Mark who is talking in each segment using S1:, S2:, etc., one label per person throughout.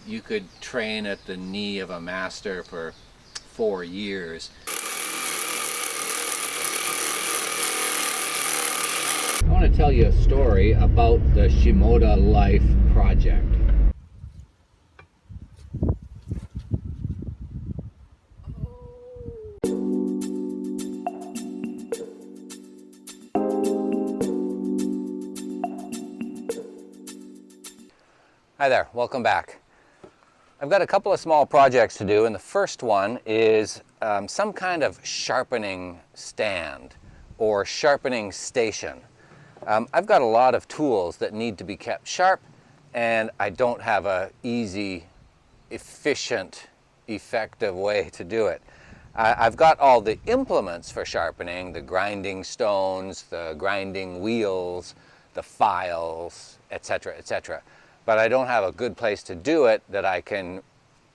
S1: you could train at the knee of a master for 4 years. I want to tell you a story about the Shimoda Life project. Hi there, welcome back. I've got a couple of small projects to do, and the first one is some kind of sharpening stand or sharpening station. I've got a lot of tools that need to be kept sharp, and I don't have an easy, efficient, effective way to do it. I've got all the implements for sharpening, the grinding stones, the grinding wheels, the files, etc., etc. But I don't have a good place to do it that I can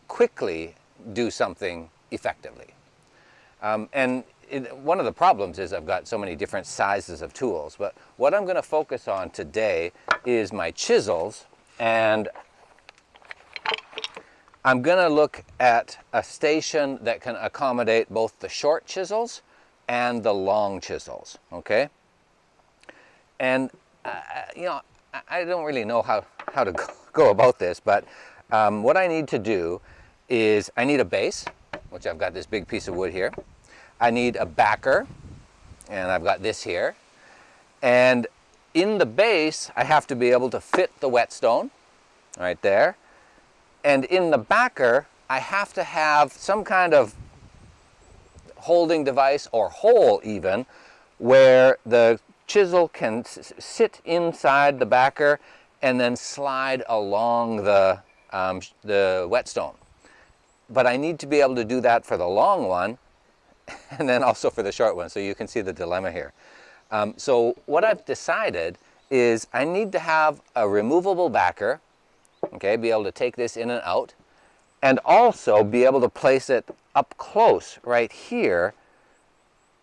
S1: quickly do something effectively. One of the problems is I've got so many different sizes of tools, but what I'm going to focus on today is my chisels, and I'm going to look at a station that can accommodate both the short chisels and the long chisels, okay? And, you know, I don't really know how to go about this, but what I need to do is I need a base, which I've got this big piece of wood here. I need a backer, and I've got this here. And in the base, I have to be able to fit the whetstone right there. And in the backer, I have to have some kind of holding device or hole even where the chisel can sit inside the backer and then slide along the whetstone. But I need to be able to do that for the long one and then also for the short one, so you can see the dilemma here. So what I've decided is I need to have a removable backer, okay, be able to take this in and out, and also be able to place it up close right here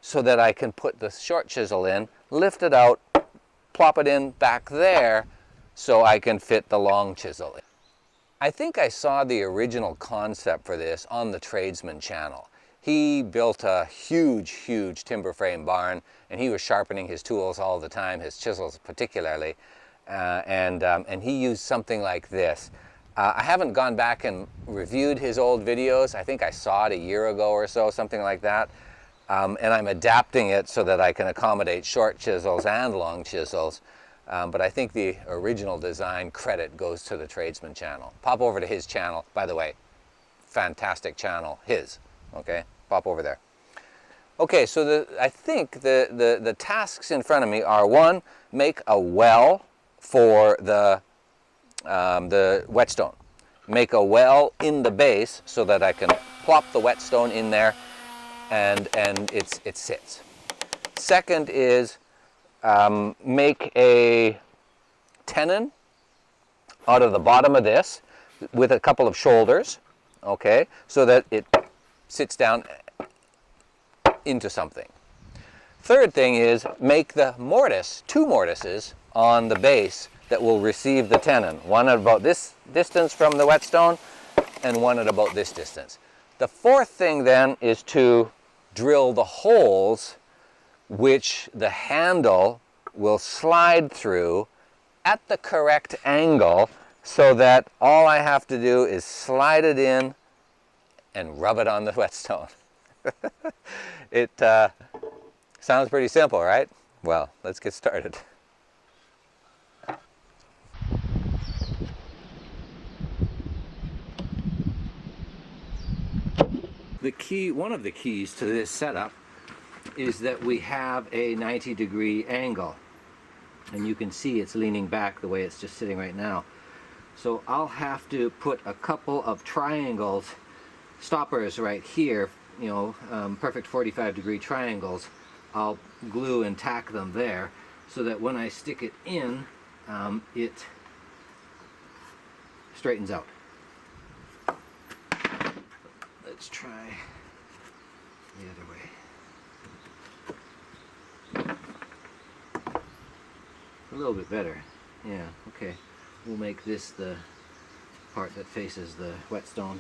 S1: so that I can put the short chisel in, lift it out, plop it in back there so I can fit the long chisel in. I think I saw the original concept for this on the Tradesman channel. He built a huge timber frame barn, and he was sharpening his tools all the time, his chisels particularly, and he used something like this. I haven't gone back and reviewed his old videos. I think I saw it a year ago or so, something like that. And I'm adapting it so that I can accommodate short chisels and long chisels. But I think the original design credit goes to the Tradesman channel. Pop over to his channel, by the way. Fantastic channel, his. Okay, pop over there. Okay, so I think the tasks in front of me are: one, make a well for the whetstone. Make a well in the base so that I can plop the whetstone in there and it sits. Second is make a tenon out of the bottom of this with a couple of shoulders, okay, so that it sits down into something. Third thing is make the mortise, 2 mortises on the base that will receive the tenon. One at about this distance from the whetstone and one at about this distance. The fourth thing then is to drill the holes which the handle will slide through at the correct angle so that all I have to do is slide it in and rub it on the whetstone. It sounds pretty simple, right? Well, let's get started. One of the keys to this setup is that we have a 90-degree angle, and you can see it's leaning back the way it's just sitting right now. So I'll have to put a couple of triangles, stoppers right here, you know, perfect 45-degree triangles. I'll glue and tack them there so that when I stick it in, it straightens out. Let's try the other way. A little bit better. Yeah, okay. We'll make this the part that faces the whetstone.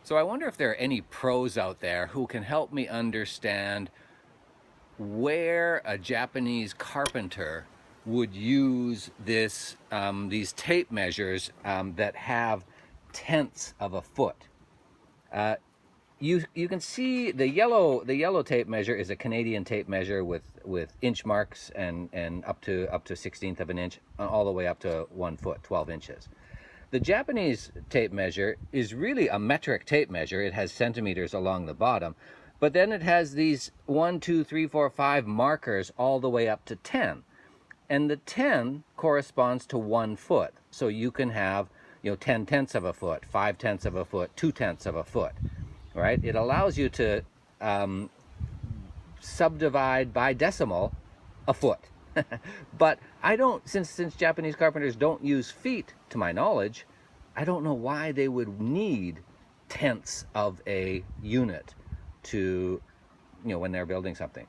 S1: So I wonder if there are any pros out there who can help me understand where a Japanese carpenter would use this, these tape measures that have tenths of a foot. You can see the yellow tape measure is a Canadian tape measure with inch marks and up to 1/16 of an inch, all the way up to 1 foot, 12 inches. The Japanese tape measure is really a metric tape measure. It has centimeters along the bottom, but then it has these 1, 2, 3, 4, 5 markers all the way up to 10. And the 10 corresponds to 1 foot. So you can have, 10 tenths of a foot, 5 tenths of a foot, 2 tenths of a foot, right? It allows you to subdivide by decimal a foot. But I don't, since Japanese carpenters don't use feet, to my knowledge, I don't know why they would need tenths of a unit to, when they're building something.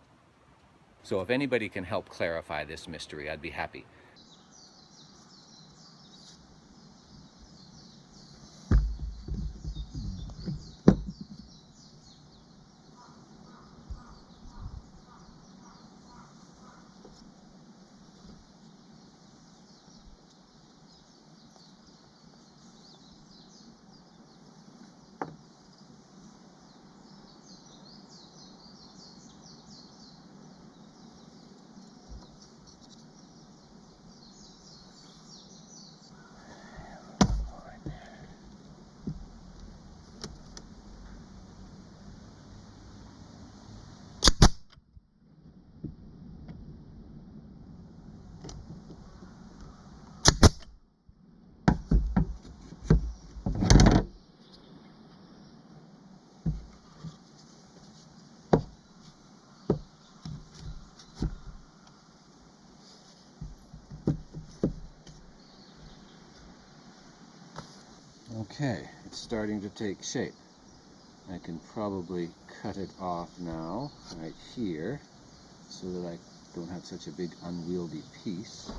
S1: So if anybody can help clarify this mystery, I'd be happy. Okay, it's starting to take shape. I can probably cut it off now, right here, so that I don't have such a big unwieldy piece.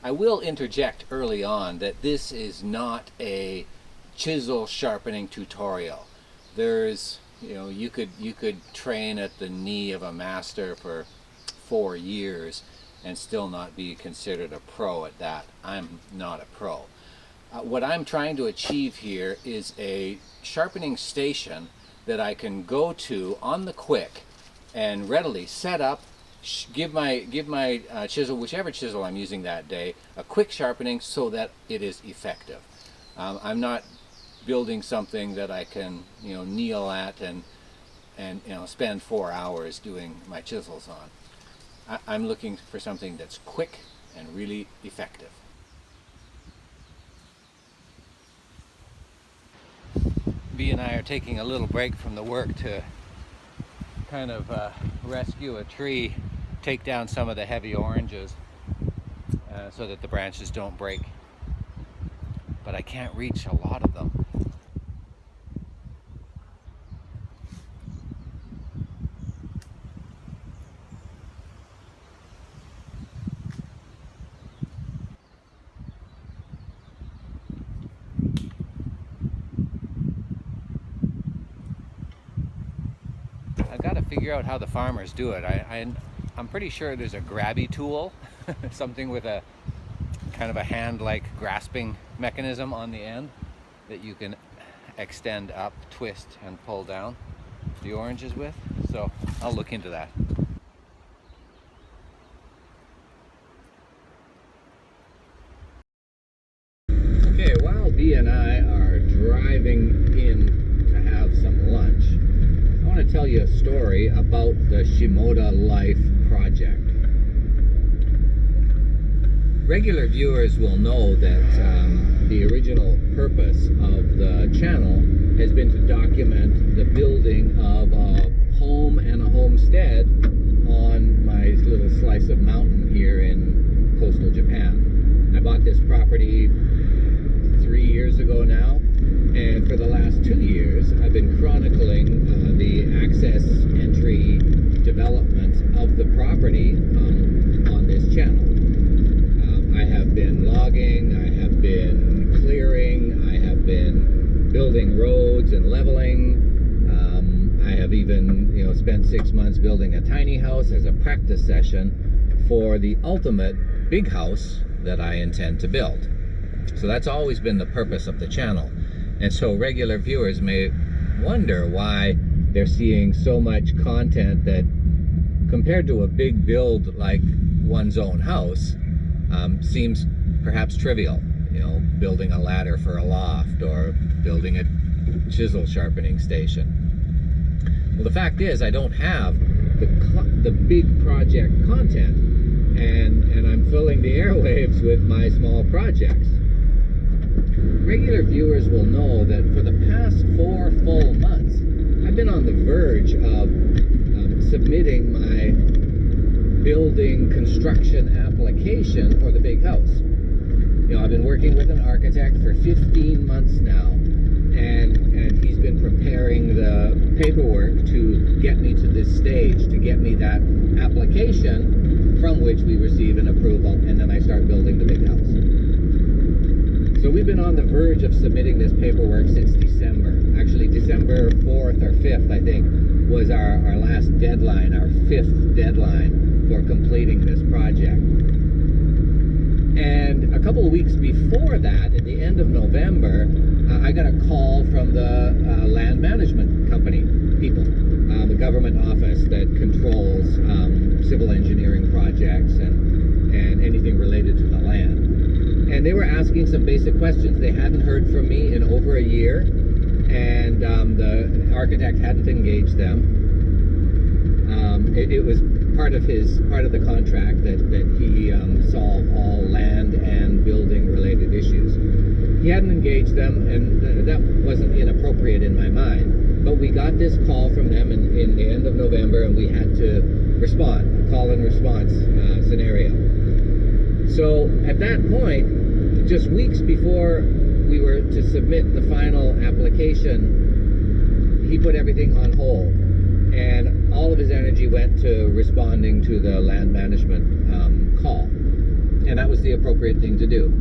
S1: I will interject early on that this is not a chisel sharpening tutorial. There's, you could train at the knee of a master for 4 years and still not be considered a pro at that. I'm not a pro. What I'm trying to achieve here is a sharpening station that I can go to on the quick and readily set up, give my chisel, whichever chisel I'm using that day, a quick sharpening so that it is effective. I'm not building something that I can kneel at and spend 4 hours doing my chisels on. I'm looking for something that's quick and really effective. B and I are taking a little break from the work to kind of rescue a tree, take down some of the heavy oranges so that the branches don't break. But I can't reach a lot of them. Figure out how the farmers do it. I'm pretty sure there's a grabby tool, something with a kind of a hand-like grasping mechanism on the end that you can extend up, twist, and pull down the oranges with. So I'll look into that. Okay, while B and I are driving in to have some lunch, I want to tell you a story about the Shimoda Life project. Regular viewers will know that the original purpose of the channel has been to document the building of a home and a homestead on my little slice of mountain here in coastal Japan. I bought this property 3 years ago now, and for the last 2 years I've been chronicling the access entry development of the property on this channel. I have been logging, I have been clearing, roads and leveling. I have even, spent 6 months building a tiny house as a practice session for the ultimate big house that I intend to build. So that's always been the purpose of the channel. And so regular viewers may wonder why they're seeing so much content that, compared to a big build like one's own house, seems perhaps trivial. Building a ladder for a loft or building a chisel sharpening station. Well, the fact is, I don't have the big project content, and I'm filling the airwaves with my small projects. Regular viewers will know that for the past 4 full months, I've been on the verge of submitting my building construction application for the big house. I've been working with an architect for 15 months now, and he's been preparing the paperwork to get me to this stage, to get me that application from which we receive an approval, and then I start building the big house. So we've been on the verge of submitting this paperwork since December. Actually, December 4th or 5th, I think, was our last deadline, our 5th deadline for completing this project. And a couple of weeks before that, at the end of November, I got a call from the land management company people, the government office that controls civil engineering projects and anything related to the land. And they were asking some basic questions. They hadn't heard from me in over a year, and the architect hadn't engaged them. It was part of the contract that he solve all land and building related issues. He hadn't engaged them, and that wasn't inappropriate in my mind. But we got this call from them in the end of November, and we had to respond, a call and response scenario. So at that point, just weeks before we were to submit the final application, he put everything on hold. And all of his energy went to responding to the land management call. And that was the appropriate thing to do.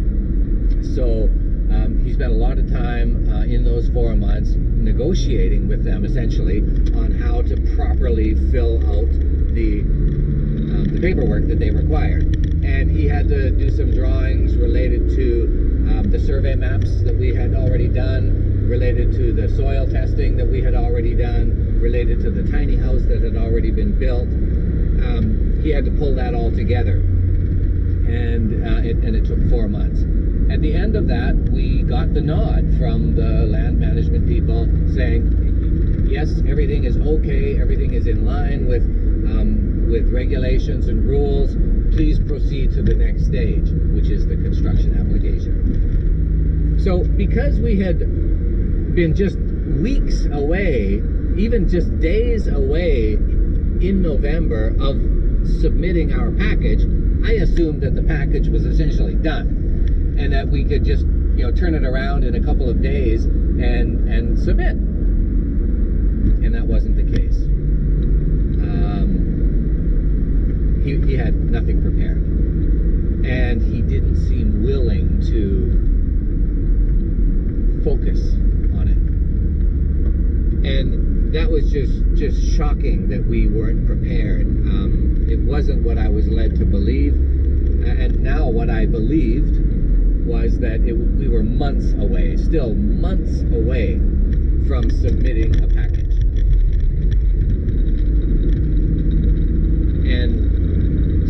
S1: So he spent a lot of time in those 4 months negotiating with them, essentially, on how to properly fill out the paperwork that they required. And he had to do some drawings related to the survey maps that we had already done, related to the soil testing that we had already done, related to the tiny house that had already been built. He had to pull that all together, and it took 4 months. At the end of that, we got the nod from the land management people saying, yes, everything is okay, everything is in line with regulations and rules. Please proceed to the next stage, which is the construction application. So because we had been just weeks away, even just days away in November of submitting our package, I assumed that the package was essentially done and that we could just turn it around in a couple of days and submit. And that wasn't the case. He had nothing prepared, and he didn't seem willing to focus on it. And that was just shocking that we weren't prepared. It wasn't what I was led to believe, and now what I believed was that we were months away, still months away from submitting a package. And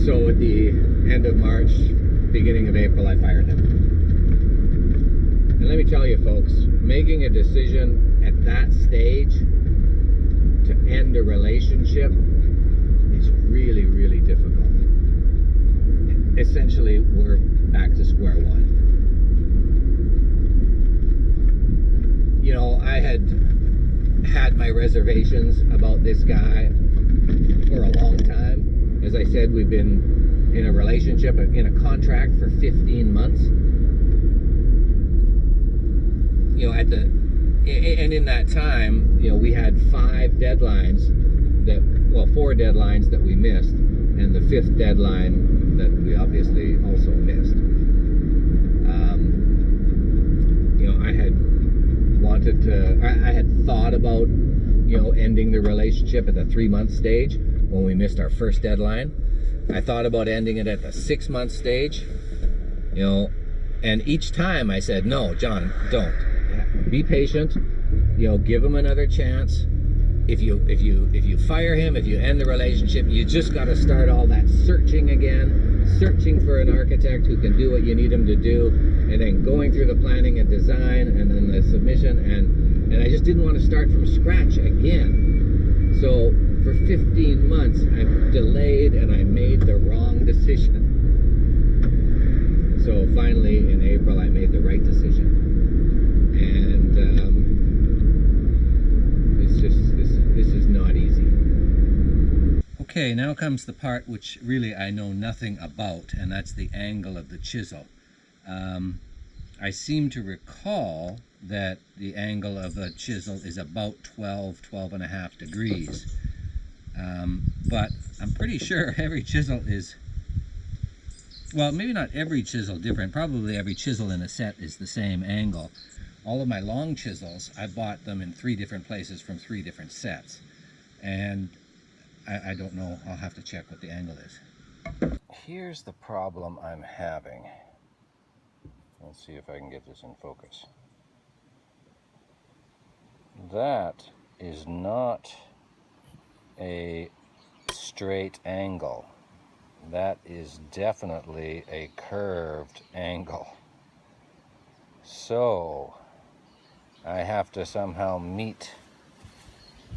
S1: so at the end of March, beginning of April, I fired him. And let me tell you, folks, making a decision at that stage to end a relationship is really, really difficult. Essentially, we're back to square one. I had my reservations about this guy for a long time. As I said, we've been in a relationship, in a contract for 15 months. And in that time, we had 4 deadlines that we missed, and the 5th deadline that we obviously also missed. I had ending the relationship at the 3-month stage when we missed our first deadline. I thought about ending it at the 6-month stage, you know, and each time I said, no, John, don't. Be patient, you know, give him another chance. If you fire him, if you end the relationship, you just got to start all that searching again, searching for an architect who can do what you need him to do, and then going through the planning and design and then the submission, and I just didn't want to start from scratch again. So for 15 months I delayed and I made the wrong decision. So finally in April I made the right decision. And this is not easy. Okay, now comes the part which really I know nothing about, and that's the angle of the chisel. I seem to recall that the angle of the chisel is about 12.5 degrees. But I'm pretty sure every chisel is, well, maybe not every chisel different, probably every chisel in a set is the same angle. All of my long chisels, I bought them in 3 different places from 3 different sets. And I don't know, I'll have to check what the angle is. Here's the problem I'm having. Let's see if I can get this in focus. That is not a straight angle. That is definitely a curved angle. So I have to somehow meet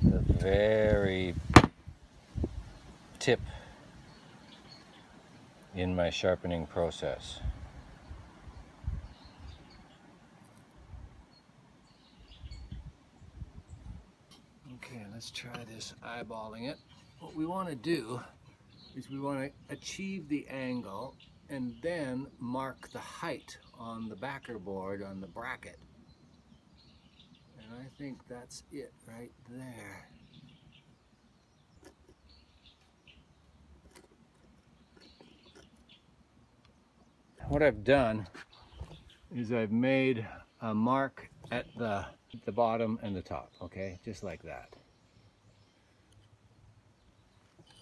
S1: the very tip in my sharpening process. Okay, let's try this eyeballing it. What we want to do is we want to achieve the angle and then mark the height on the backer board on the bracket. And I think that's it right there. What I've done is I've made a mark at the bottom and the top, okay? Just like that.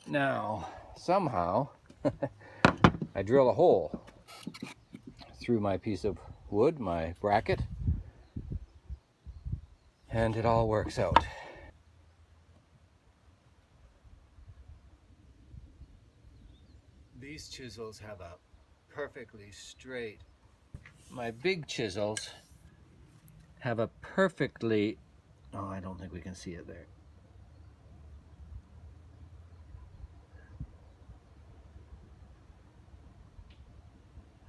S1: Now, somehow, I drill a hole through my piece of wood, my bracket, and it all works out. These chisels have a perfectly straight. My big chisels have a perfectly, oh, I don't think we can see it there.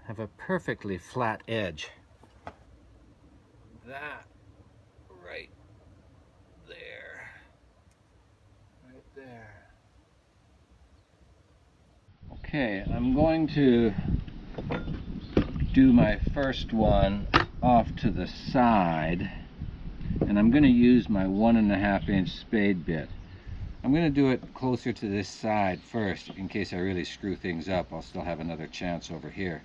S1: Have a perfectly flat edge. That right there. Right there. Okay, I'm going to do my first one off to the side, and I'm going to use my 1.5 inch spade bit. I'm going to do it closer to this side first in case I really screw things up. I'll still have another chance over here.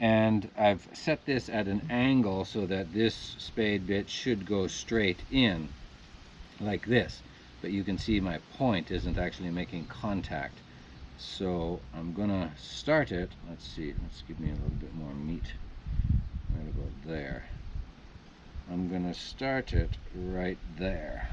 S1: And I've set this at an angle so that this spade bit should go straight in like this, but you can see my point isn't actually making contact. So I'm gonna start it, let's see, let's give me a little bit more meat right about there. I'm gonna start it right there.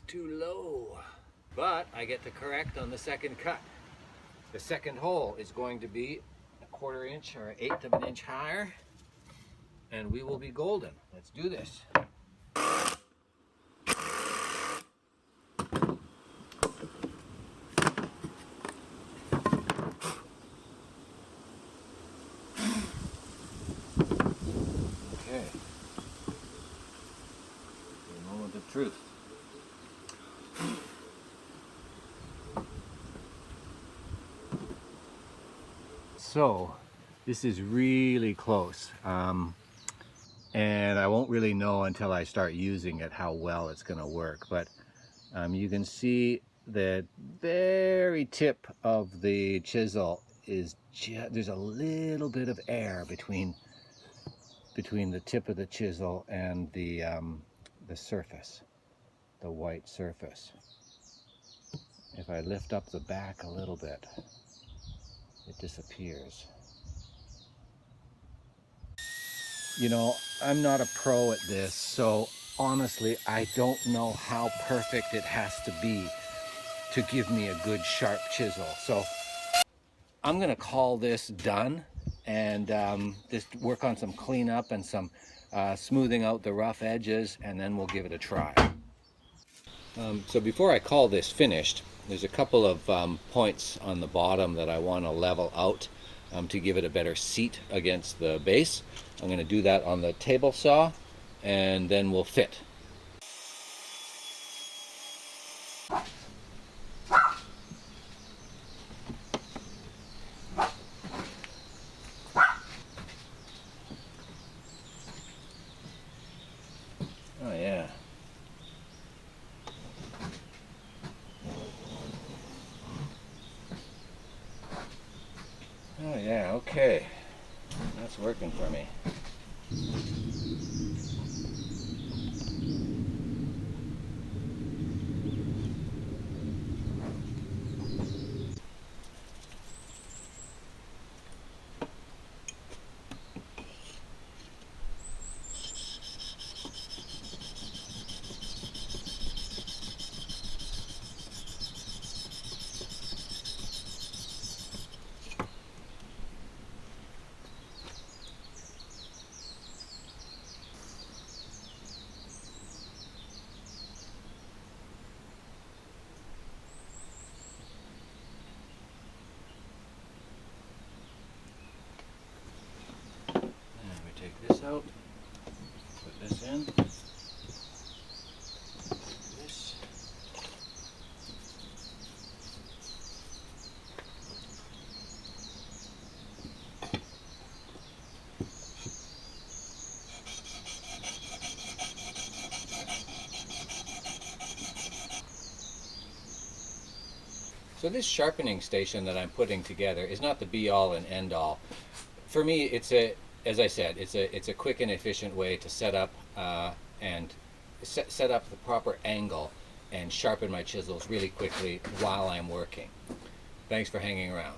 S1: Too low, but I get to correct on the second cut. The second hole is going to be 1/4 inch or 1/8 of an inch higher, and we will be golden. Let's do this. So this is really close. And I won't really know until I start using it how well it's going to work. But you can see the very tip of the chisel is there's a little bit of air between the tip of the chisel and the surface, the white surface. If I lift up the back a little bit, it disappears. You know, I'm not a pro at this, so honestly, I don't know how perfect it has to be to give me a good sharp chisel. So I'm gonna call this done and just work on some cleanup and some smoothing out the rough edges, and then we'll give it a try. So before I call this finished, there's a couple of points on the bottom that I want to level out to give it a better seat against the base. I'm going to do that on the table saw, and then we'll fit. Oh yeah. Oh yeah, okay. That's working for me. Take this out, put this in, this. So this sharpening station that I'm putting together is not the be-all and end-all. For me, it's as I said, it's a quick and efficient way to set up and set up the proper angle and sharpen my chisels really quickly while I'm working. Thanks for hanging around.